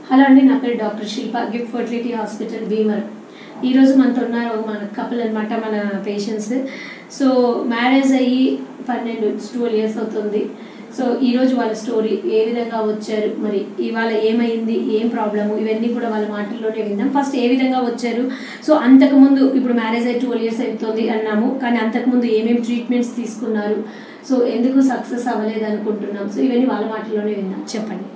Hello అండి, నా పేరు డాక్టర్ శిల్ప, గిఫ్ట్ ఫర్టిలిటీ హాస్పిటల్ భీమవరం. ఈరోజు మనతో ఉన్నారు మన కపుల్ అనమాట, మన పేషెంట్స్. సో మ్యారేజ్ అయ్యి 12 years అవుతుంది. సో ఈరోజు వాళ్ళ స్టోరీ ఏ విధంగా వచ్చారు, మరి ఇవాళ ఏమైంది, ఏం ప్రాబ్లము, ఇవన్నీ కూడా వాళ్ళ మాటల్లోనే విందాం. ఫస్ట్ ఏ విధంగా వచ్చారు, సో అంతకుముందు ఇప్పుడు మ్యారేజ్ అయ్యి 12 years అవుతుంది అన్నాము, కానీ అంతకుముందు ఏమేమి ట్రీట్మెంట్స్ తీసుకున్నారు, సో ఎందుకు సక్సెస్ అవ్వలేదు అనుకుంటున్నాం, సో ఇవన్నీ వాళ్ళ మాటల్లోనే విందాం. చెప్పండి.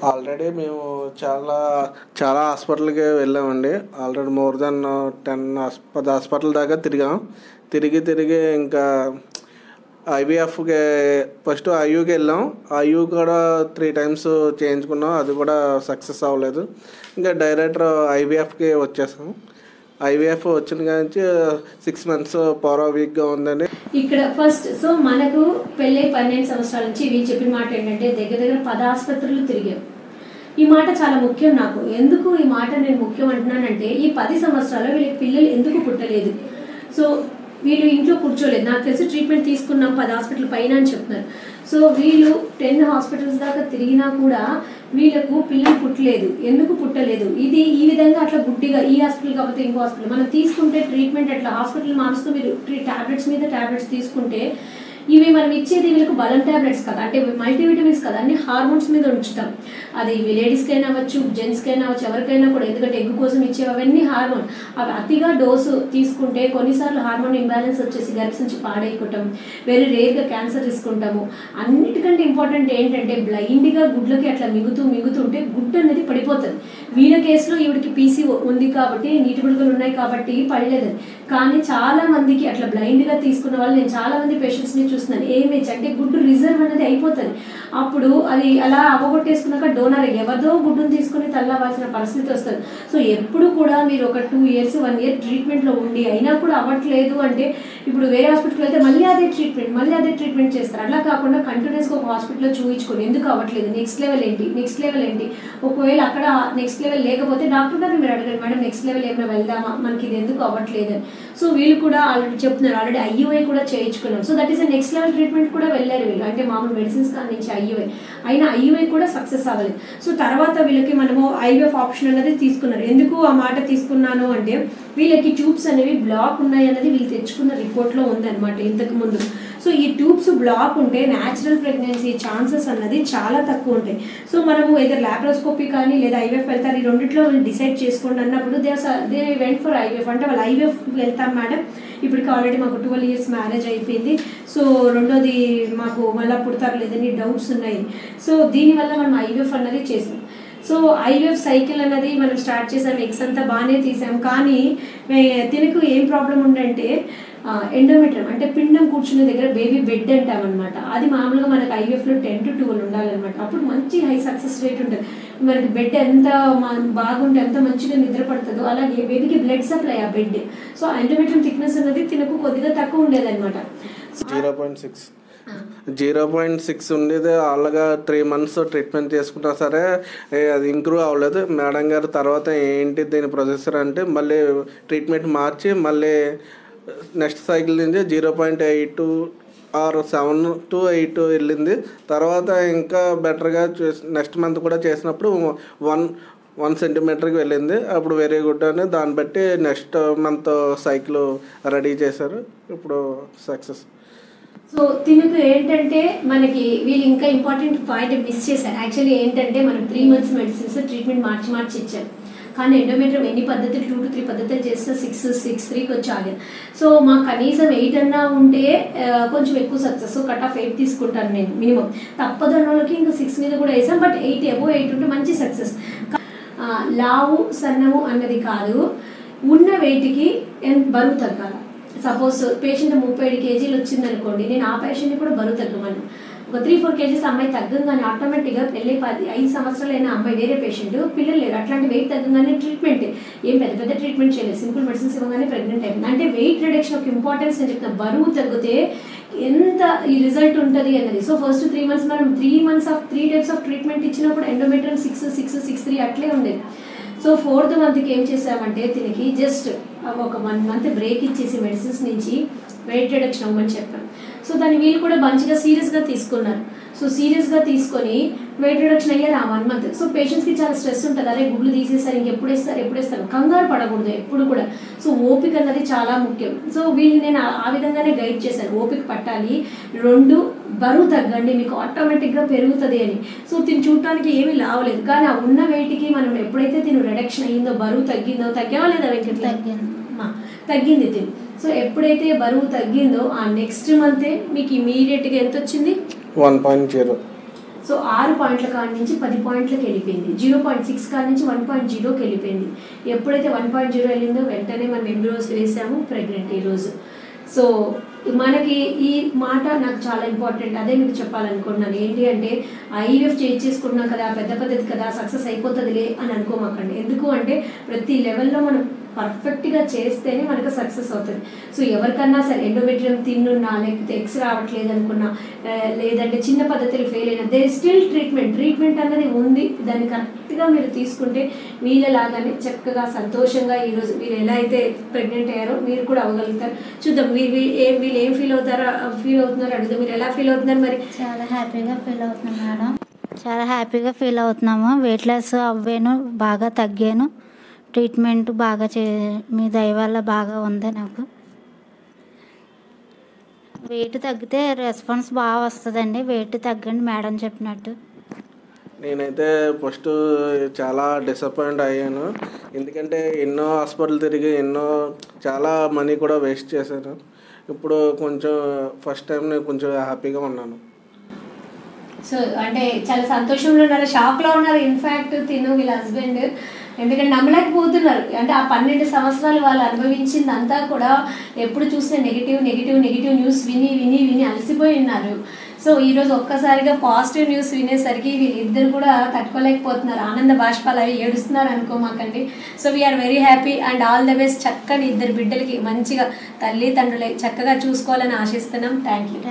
ఆల్రెడీ మేము చాలా హాస్పిటల్కి వెళ్ళామండి. ఆల్రెడీ మోర్ దెన్ 10 హాస్పిటల్ దాకా తిరిగి ఇంకా ఐవీఎఫ్కి ఫస్ట్ ఐయూకి వెళ్ళాం. ఐయూ కూడా 3 times చేయించుకున్నాం, అది కూడా సక్సెస్ అవ్వలేదు. ఇంకా డైరెక్ట్ ఐవీఎఫ్కి వచ్చేసాం. ఐవీఎఫ్ వచ్చిన నుంచి 6 months వీక్గా ఉందండి. ఇక్కడ ఫస్ట్ సో మనకు పెళ్ళై 12 సంవత్సరాల నుంచి వీళ్ళు చెప్పిన మాట ఏంటంటే దగ్గర 10 ఆసుపత్రులు తిరిగాం. ఈ మాట చాలా ముఖ్యం నాకు. ఎందుకు ఈ మాట నేను ముఖ్యం అంటున్నానంటే, ఈ 10 సంవత్సరాలు వీళ్ళకి పిల్లలు ఎందుకు పుట్టలేదు, సో వీళ్ళు ఇంట్లో కూర్చోలేదు. నాకు తెలిసి ట్రీట్మెంట్ తీసుకున్నాం 10 హాస్పిటల్ పైన అని చెప్తున్నారు. సో వీళ్ళు 10 hospitals దాకా తిరిగినా కూడా వీళ్ళకు పిల్లలు పుట్టలేదు. ఎందుకు పుట్టలేదు? ఇది ఈ విధంగా అట్లా గుడ్డిగా ఈ హాస్పిటల్ కాకపోతే ఇంకో హాస్పిటల్ మనం తీసుకుంటే ట్రీట్మెంట్ అట్లా హాస్పిటల్ మారుస్తూ మీరు టాబ్లెట్స్ మీద టాబ్లెట్స్ తీసుకుంటే ఇవి మనం ఇచ్చేది వీళ్ళకు బలం టాబ్లెట్స్ కదా, అంటే మల్టీవిటమిన్స్ కదా, అన్ని హార్మోన్స్ మీద ఉంచుతాం. అది లేడీస్కైనా అవ్వచ్చు, జెంట్స్కైనా అవ్వచ్చు, ఎవరికైనా కూడా. ఎందుకంటే ఎగ్ కోసం ఇచ్చేవి అవన్నీ హార్మోన్. అవి అతిగా డోసు తీసుకుంటే కొన్నిసార్లు హార్మోన్ ఇంబ్యాలెన్స్ వచ్చేసి గర్భస్ నుంచి పాడైపోవటం, వెరీ రేర్గా క్యాన్సర్ తీసుకుంటాము. అన్నిటికంటే ఇంపార్టెంట్ ఏంటంటే బ్లైండ్గా గుడ్లకి అట్లా మిగుతుంటే గుడ్డు అనేది పడిపోతుంది. వీళ్ళ కేసులో ఈవిడికి పీసీ ఉంది కాబట్టి, నీటి గుడ్డలు ఉన్నాయి కాబట్టి పడలేదని. కానీ చాలా మందికి అట్లా బ్లైండ్గా తీసుకున్న వాళ్ళు నేను చాలా మంది పేషెంట్స్ని చూస్తున్నాను. ఏమేజ్ అంటే గుడ్డు రిజర్వ్ అనేది అయిపోతుంది. అప్పుడు అది అలా అవ్వగొట్టేసుకున్నాక డోనర్ ఎవరిదో గుడ్డును తీసుకుని తల్లవాల్సిన పరిస్థితి వస్తుంది. సో ఎప్పుడు కూడా మీరు ఒక 2 years 1 year ట్రీట్మెంట్లో ఉండి అయినా కూడా అవ్వట్లేదు అంటే ఇప్పుడు వేరే హాస్పిటల్కి వెళ్తే మళ్ళీ అదే ట్రీట్మెంట్ చేస్తారు. అట్లా కాకుండా కంటిన్యూస్గా ఒక హాస్పిటల్లో చూయించుకోండి. ఎందుకు అవ్వట్లేదు, నెక్స్ట్ లెవెల్ ఏంటి. ఒకవేళ అక్కడ నెక్స్ట్ లెవెల్ లేకపోతే డాక్టర్ గారిని మీరు అడగండి, మేడం నెక్స్ట్ లెవెల్ ఏమైనా వెళ్దామా, మనకి ఇది ఎందుకు అవ్వట్లేదు అని. సో వీళ్ళు కూడా ఆల్రెడీ చెప్తున్నారు, ఆల్రెడీ ఐయూఐ కూడా చేయించుకున్నాం. So that is next level treatment కూడా వెళ్ళారు వీళ్ళు, అంటే మామూలు మెడిసిన్స్ నుంచి ఐయూఐ అయినా ఐయూఐ కూడా సక్సెస్ అవ్వలేదు. సో తర్వాత వీళ్ళకి మనము ఐవీఎఫ్ ఆప్షన్ అనేది తీసుకున్నారు. ఎందుకు ఆ మాట తీసుకున్నాను అంటే వీళ్ళకి ట్యూబ్స్ అనేవి బ్లాక్ ఉన్నాయి అన్నది వీళ్ళు తెచ్చుకున్న రిపోర్ట్లో ఉందన్నమాట ఇంతకు ముందు. సో ఈ ట్యూబ్స్ బ్లాక్ ఉంటే న్యాచురల్ ప్రెగ్నెన్సీ ఛాన్సెస్ అన్నది చాలా తక్కువ ఉంటాయి. సో మనము ఏదో ల్యాప్రోస్కోపీ కానీ లేదా ఐవీఎఫ్ వెళ్తారు, ఈ రెండిట్లో వాళ్ళు డిసైడ్ చేసుకోండి అన్నప్పుడు దే వెంట్ ఫర్ ఐవీఎఫ్. అంటే వాళ్ళు ఐవీఎఫ్ వెళ్తాం మేడం, ఇప్పటికి ఆల్రెడీ మాకు 12 years మ్యారేజ్ అయిపోయింది, సో రెండోది మాకు మళ్ళీ పుడతారు లేదని డౌట్స్ ఉన్నాయి. సో దీనివల్ల మనం ఐవీఎఫ్ అన్నది చేసాం. సో ఐవీఎఫ్ సైకిల్ అనేది మనం స్టార్ట్ చేసాం, ఎగ్స్ అంతా బాగానే తీసాం. కానీ తినకు ఏం ప్రాబ్లం ఉందంటే ఎండోమెట్రియం అంటే పిండం కూర్చునే దగ్గర బేబీ బెడ్ అంటామన్నమాట. అది మామూలుగా మనకు ఐవీఎఫ్లో 10 to 12 ఉండాలన్నమాట. అప్పుడు మంచి హై సక్సెస్ రేట్ ఉంటుంది. మనకి బెడ్ ఎంత బాగుంటే ఎంత మంచిగా నిద్ర పడుతుందో అలాగే బేబీకి బ్లడ్ సప్లై ఆ బెడ్. సో ఎండోమెట్రియం థిక్నెస్ అనేది తినకు కొద్దిగా తక్కువ ఉండేదన్నమాట. 0.6 ఉండేది. అలాగా 3 months ట్రీట్మెంట్ చేసుకున్నా సరే అది ఇంప్రూవ్ అవ్వలేదు. మేడం గారు తర్వాత ఏంటి దీని ప్రొసెసర్ అంటే మళ్ళీ ట్రీట్మెంట్ మార్చి మళ్ళీ నెక్స్ట్ సైకిల్ నుంచి 0.8 or 7 to 8 వెళ్ళింది. తర్వాత ఇంకా బెటర్గా నెక్స్ట్ మంత్ కూడా చేసినప్పుడు 1 centimeterకి వెళ్ళింది. అప్పుడు వెరీ గుడ్ అని దాన్ని బట్టి నెక్స్ట్ మంత్ సైకిల్ రెడీ చేశారు. ఇప్పుడు సక్సెస్. సో తినకు ఏంటంటే మనకి వీళ్ళు ఇంకా ఇంపార్టెంట్ పాయింట్ మిస్ చేశారు. యాక్చువల్లీ ఏంటంటే మనం 3 months మెడిసిన్స్ ట్రీట్మెంట్ మార్చి ఇచ్చారు. కానీ ఎండోమెట్రియం ఎన్ని పద్ధతులు 2 to 3 పద్ధతులు చేస్తే 6-3కి వచ్చి ఆగారు. సో మా కనీసం 8 అన్నా ఉంటే కొంచెం ఎక్కువ సక్సెస్. సో కట్ ఆఫ్ 8 తీసుకుంటాను నేను మినిమం. తప్పదన్న వాళ్ళకి ఇంకా 6 మీద కూడా వేసాం. బట్ 8 ఉంటే మంచి సక్సెస్. లావు సన్నము అన్నది కాదు, ఉన్న వెయిట్కి బరువు తగ్గాలి. సపోజ్ పేషెంట్ 37 kgs వచ్చింది అనుకోండి, నేను ఆ పేషెంట్ని కూడా బరువు తగ్గమను. ఒక 3-4 kgs అమ్మాయి తగ్గంగానే ఆటోమేటిక్గా పెళ్ళి 5 సంవత్సరాలైన అమ్మాయి వేరే పేషెంట్ పిల్లలు లేరు, అట్లాంటి వెయిట్ తగ్గంగానే ట్రీట్మెంట్ ఏం పెద్ద ట్రీట్మెంట్ చేయలేదు, సింపుల్ మెడిసిన్స్ ఇవ్వగానే ప్రెగ్నెంట్ అయింది. అంటే వెయిట్ రిడక్షన్ ఒక ఇంపార్టెన్స్ నేను చెప్తున్నా. బరువు తగ్గితే ఎంత ఈ రిజల్ట్ ఉంటుంది అన్నది. సో ఫస్ట్ 3 months మనం 3 months of 3 types of treatment ఇచ్చినప్పుడు ఎండోమెట్రియం 6-3 అట్లే ఉండేది. సో 4th monthకి ఏం చేసామంటే దీనికి జస్ట్ ఒక 1 month బ్రేక్ ఇచ్చేసి మెడిసిన్స్ నుంచి వెయిట్ రిడక్షన్ అవ్వమని చెప్పాను. సో దాన్ని వీళ్ళు కూడా మంచిగా సీరియస్గా తీసుకున్నారు. సో సీరియస్గా తీసుకొని వెయిట్ రిడక్షన్ అయ్యారు ఆ 1 month. సో పేషెంట్స్కి చాలా స్ట్రెస్ ఉంటుంది, అదే గుడ్లు తీసేస్తారు, ఇంకెప్పుడు వేస్తారు, కంగారు పడకూడదు ఎప్పుడు కూడా. సో ఓపిక అన్నది చాలా ముఖ్యం. సో వీళ్ళు నేను ఆ విధంగానే గైడ్ చేశాను, ఓపిక పట్టాలి, 2 బరువు తగ్గండి, మీకు ఆటోమేటిక్గా పెరుగుతుంది అని. సో తిని చూడటానికి ఏమీ లావలేదు, కానీ ఆ ఉన్న వెయిట్కి మనం ఎప్పుడైతే తిను రిడక్షన్ అయ్యిందో, బరువు తగ్గిందో, తగ్గావా లేదా వెంకట? తగ్గింది తిని. సో ఎప్పుడైతే బరువు తగ్గిందో ఆ నెక్స్ట్ మంతే మీకు ఇమీడియట్గా ఎంత వచ్చింది? 1.0. సో 6 పాయింట్ల కాడ నుంచి 10 పాయింట్లకు వెళ్ళిపోయింది, 0.6 కాడ నుంచి 1.0కి వెళ్ళిపోయింది. ఎప్పుడైతే 1.0 వెళ్ళిందో వెంటనే మనం ఎంబ్రియోస్ వేసాము, ప్రెగ్నెంట్ ఈరోజు. సో మనకి ఈ మాట నాకు చాలా ఇంపార్టెంట్, అదే మీకు చెప్పాలనుకుంటున్నాను. ఏంటి అంటే ఐవీఎఫ్ చేసుకున్నాం కదా, పెద్ద పద్ధతి కదా, సక్సెస్ అయిపోతుందిలే అని అనుకోమాకండి. ఎందుకు అంటే ప్రతి లెవెల్లో మనం పర్ఫెక్ట్గా చేస్తేనే మనకు సక్సెస్ అవుతుంది. సో ఎవరికన్నా సరే ఎండోమెట్రియం తిన్నున్నా, లేకపోతే ఎక్స్ రావట్లేదు అనుకున్నా, లేదంటే చిన్న పద్ధతులు ఫెయిల్ అయినా, దే స్టిల్ ట్రీట్మెంట్ అన్నది ఉంది. దాన్ని కరెక్ట్గా మీరు తీసుకుంటే వీళ్ళలాగానే చక్కగా సంతోషంగా ఈరోజు మీరు ఎలా అయితే ప్రెగ్నెంట్ అయ్యారో మీరు కూడా అవ్వగలుగుతారు. చూద్దాం వీళ్ళు ఏం ఫీల్ అవుతున్నారు అడుగుతాం. మీరు ఎలా ఫీల్ అవుతున్నారు? మరి చాలా హ్యాపీగా ఫీల్ అవుతున్నాం మేడం, చాలా హ్యాపీగా ఫీల్ అవుతున్నాము. వెయిట్ లాస్ అవ్వాను, బాగా తగ్గాను, ట్రీట్మెంట్ బాగా మీ దయ వల్ల బాగా ఉంది. నాకు వెయిట్ తగ్గితే రెస్పాన్స్ బాగా వస్తుందండి. వెయిట్ తగ్గండి మేడం చెప్పినట్టు. నేనైతే ఫస్ట్ చాలా డిసప్పాయింట్ అయ్యాను, ఎందుకంటే ఎన్నో హాస్పిటల్ తిరిగి చాలా మనీ కూడా వేస్ట్ చేశాను. ఇప్పుడు కొంచెం ఫస్ట్ టైం నేను కొంచెం హ్యాపీగా ఉన్నాను. సో అంటే చాలా సంతోషంలో ఉన్నారు, షాక్లో ఉన్నారు. ఇన్ఫ్యాక్ట్ వీళ్ళ హస్బెండ్, ఎందుకంటే నమ్మలేకపోతున్నారు. అంటే ఆ 12 సంవత్సరాలు వాళ్ళు అనుభవించిందంతా కూడా ఎప్పుడు చూసినా నెగిటివ్ న్యూస్ విని అలసిపోయి ఉన్నారు. సో ఈరోజు ఒక్కసారిగా పాజిటివ్ న్యూస్ వినేసరికి వీళ్ళిద్దరు కూడా తట్టుకోలేకపోతున్నారు, ఆనంద బాష్పాలు అవి ఏడుస్తున్నారు అనుకోమాకండి. So we are very happy and all the best. చక్కని 2 బిడ్డలకి మంచిగా తల్లి తండ్రులే చక్కగా చూసుకోవాలని ఆశిస్తున్నాం. Thank you.